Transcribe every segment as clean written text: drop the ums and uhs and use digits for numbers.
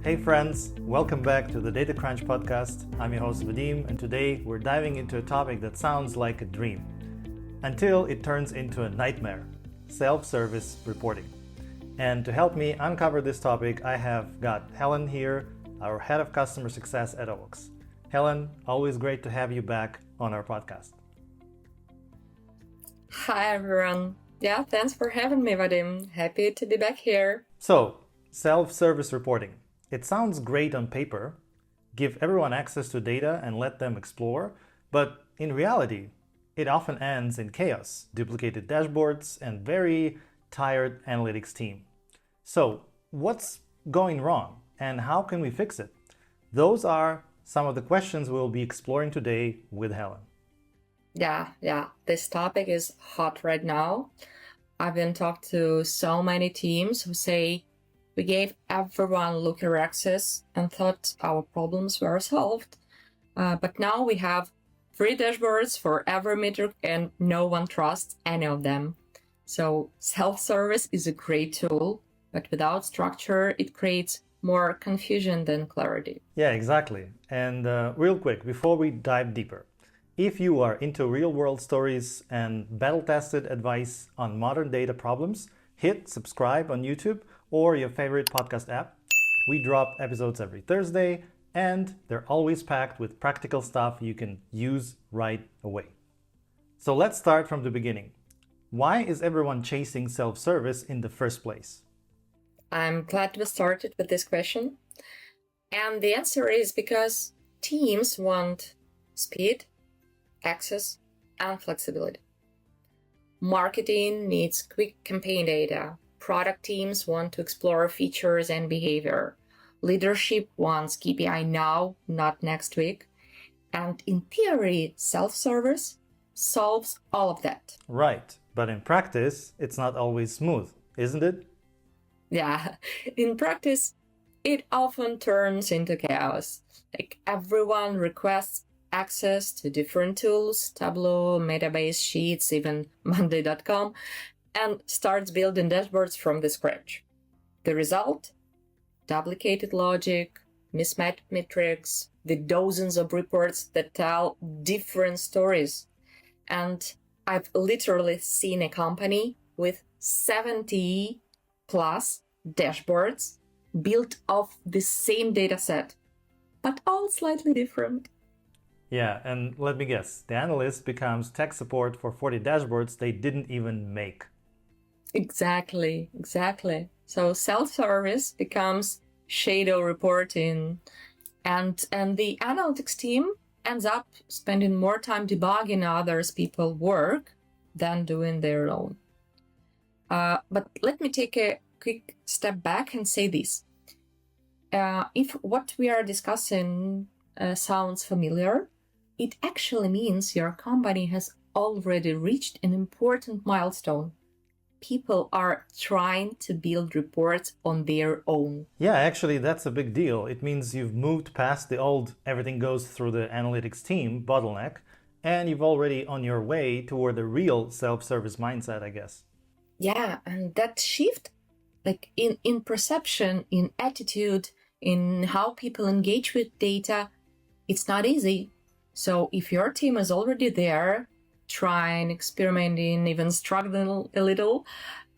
Hey friends, welcome back to the Data Crunch podcast. I'm your host Vadym, and today we're diving into a topic that sounds like a dream until it turns into a nightmare: self-service reporting. And to help me uncover this topic, I have got Helen here, our head of customer success at OWOX. Helen, always great to have you back on our podcast. Hi everyone. Yeah, thanks for having me, Vadym. Happy to be back here. So, self-service reporting. It sounds great on paper, give everyone access to data and let them explore, but in reality, it often ends in chaos, duplicated dashboards, and very tired analytics team. So, what's going wrong and how can we fix it? Those are some of the questions we'll be exploring today with Helen. Yeah, this topic is hot right now. I've been talking to so many teams who say we gave everyone looker access and thought our problems were solved. But now we have 3 dashboards for every metric and no one trusts any of them. So self-service is a great tool, but without structure, it creates more confusion than clarity. Yeah, exactly. And real quick, before we dive deeper, if you are into real-world stories and battle-tested advice on modern data problems, hit subscribe on YouTube or your favorite podcast app. We drop episodes every Thursday, and they're always packed with practical stuff you can use right away. So let's start from the beginning. Why is everyone chasing self-service in the first place? I'm glad we started with this question. And the answer is because teams want speed, access, and flexibility. Marketing needs quick campaign data. Product teams want to explore features and behavior. Leadership wants KPI now, not next week. And in theory, self-service solves all of that. Right, but in practice, it's not always smooth, isn't it? Yeah, in practice, it often turns into chaos. Like everyone requests access to different tools, Tableau, Metabase, Sheets, even Monday.com, and starts building dashboards from the scratch. The result? Duplicated logic, mismatched metrics, the dozens of reports that tell different stories. And I've literally seen a company with 70 plus dashboards built off the same data set, but all slightly different. Yeah, and let me guess, the analyst becomes tech support for 40 dashboards they didn't even make. Exactly. So self-service becomes shadow reporting, and the analytics team ends up spending more time debugging others people's work than doing their own. But let me take a quick step back and say this. If what we are discussing sounds familiar, it actually means your company has already reached an important milestone. People are trying to build reports on their own. Yeah, actually, that's a big deal. It means you've moved past the old everything goes through the analytics team bottleneck, and you've already on your way toward the real self-service mindset, I guess. Yeah, and that shift, like in perception, in attitude, in how people engage with data, it's not easy. So if your team is already there, trying, experimenting, even struggling a little,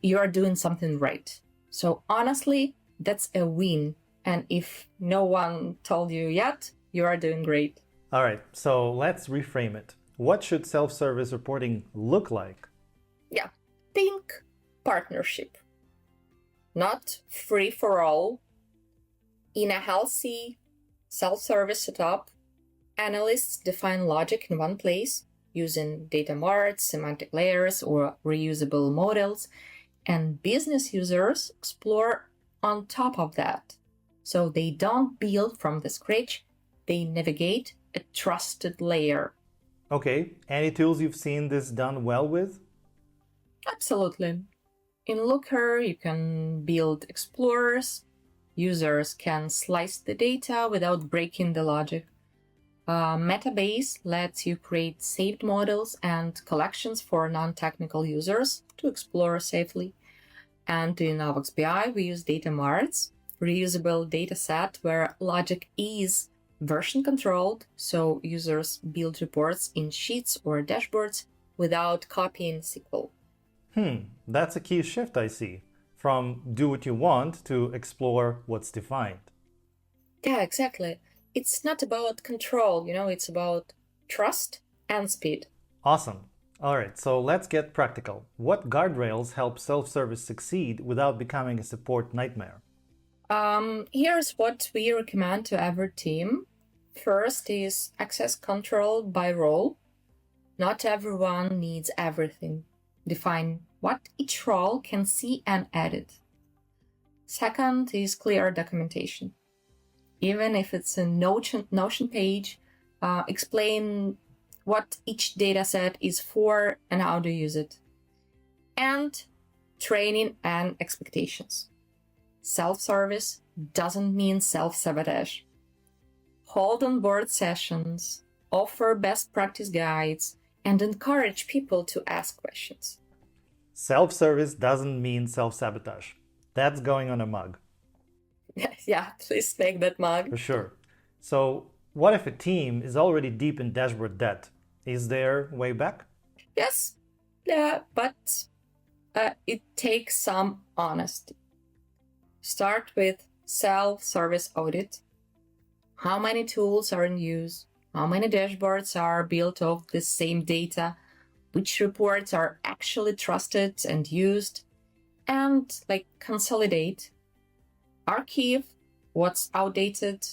you are doing something right. So honestly, that's a win. And if no one told you yet, you are doing great. All right, so let's reframe it. What should self-service reporting look like? Yeah, think partnership. Not free for all. In a healthy self-service setup, analysts define logic in one place, using data marts, semantic layers, or reusable models, and business users explore on top of that. So they don't build from the scratch, they navigate a trusted layer. Okay, any tools you've seen this done well with? Absolutely. In Looker, you can build explorers. Users can slice the data without breaking the logic. Metabase lets you create saved models and collections for non-technical users to explore safely. And in OWOX BI, we use data marts reusable dataset where logic is version controlled, so users build reports in sheets or dashboards without copying SQL. That's a key shift I see, from do what you want to explore what's defined. Yeah, exactly. It's not about control, it's about trust and speed. Awesome. All right, so let's get practical. What guardrails help self-service succeed without becoming a support nightmare? Here's what we recommend to every team. First is access control by role. Not everyone needs everything. Define what each role can see and edit. Second is clear documentation. Even if it's a Notion page, explain what each dataset is for and how to use it. And training and expectations. Self-service doesn't mean self-sabotage. Hold on-board sessions, offer best practice guides, and encourage people to ask questions. Self-service doesn't mean self-sabotage. That's going on a mug. Yeah, please make that mug. For sure. So what if a team is already deep in dashboard debt? Is there way back? Yes, but it takes some honesty. Start with self-service audit. How many tools are in use? How many dashboards are built of the same data? Which reports are actually trusted and used? And consolidate, archive what's outdated,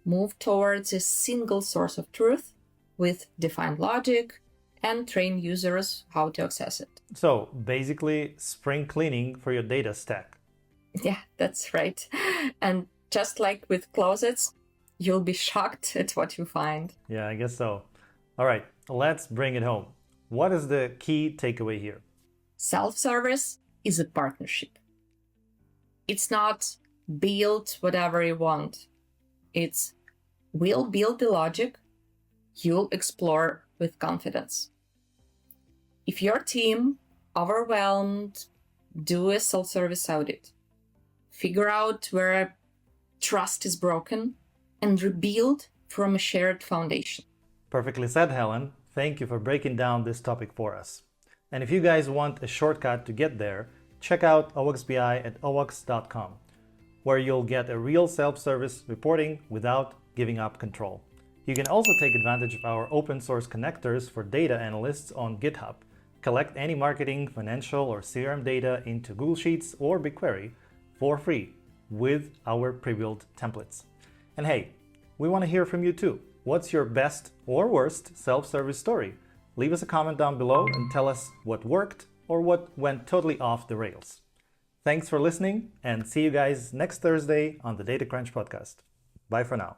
move towards a single source of truth with defined logic, and train users how to access it. So basically, spring cleaning for your data stack. Yeah, that's right. And just like with closets, you'll be shocked at what you find. Yeah, I guess so. All right, let's bring it home. What is the key takeaway here? Self-service is a partnership. It's not build whatever you want. It's we'll build the logic, you'll explore with confidence. If your team overwhelmed, do a self-service audit. Figure out where trust is broken and rebuild from a shared foundation. Perfectly said, Helen. Thank you for breaking down this topic for us. And if you guys want a shortcut to get there, check out OWOX BI at owox.com, where you'll get a real self-service reporting without giving up control. You can also take advantage of our open source connectors for data analysts on GitHub, collect any marketing, financial, or CRM data into Google Sheets or BigQuery for free with our pre-built templates. And hey, we want to hear from you too. What's your best or worst self-service story? Leave us a comment down below and tell us what worked or what went totally off the rails. Thanks for listening and see you guys next Thursday on the Data Crunch podcast. Bye for now.